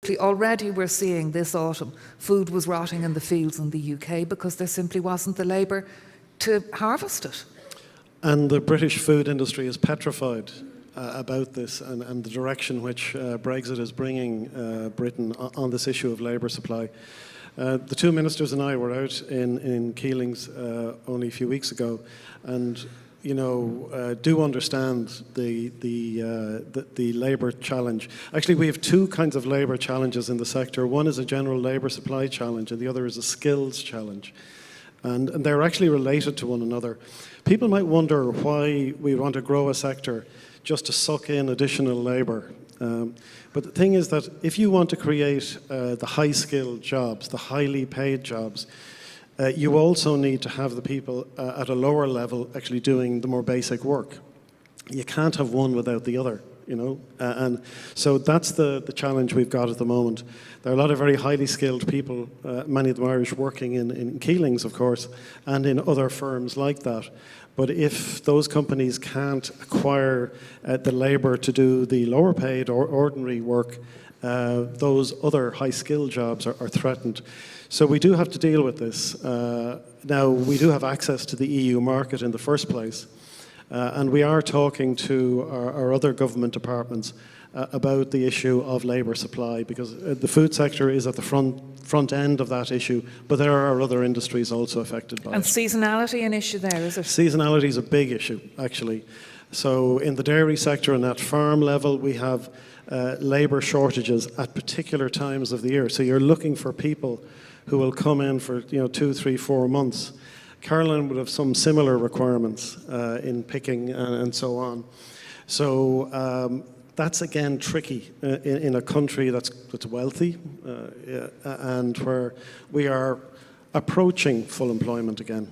Already we're seeing this autumn food was rotting in the fields in the UK because there simply wasn't the labour to harvest it. And the British food industry is petrified about this and the direction which Brexit is bringing Britain on this issue of labour supply. The two ministers and I were out in Keelings only a few weeks ago, and do understand the labour challenge. Actually, we have two kinds of labour challenges in the sector. One is a general labour supply challenge, and the other is a skills challenge. And they're actually related to one another. People might wonder why we want to grow a sector just to suck in additional labour. But the thing is that if you want to create the high-skilled jobs, the highly paid jobs, you also need to have the people at a lower level actually doing the more basic work. You can't have one without the other, and so that's the challenge we've got at the moment. There are a lot of very highly skilled people, many of them Irish, working in Keelings, of course, and in other firms like that. But if those companies can't acquire the labour to do the lower paid or ordinary work, those other high-skilled jobs are threatened. So we do have to deal with this. Now, we do have access to the EU market in the first place, and we are talking to our other government departments about the issue of labour supply, because the food sector is at the front end of that issue, but there are other industries also affected by it. And seasonality an issue there, is it? Seasonality is a big issue, actually. So in the dairy sector and at farm level, we have labour shortages at particular times of the year. So you're looking for people who will come in for 2, 3, 4 months. Caroline would have some similar requirements in picking and so on. So that's again tricky in a country that's wealthy and where we are approaching full employment again.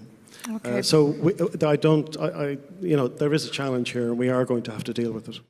Okay. So there is a challenge here, and we are going to have to deal with it.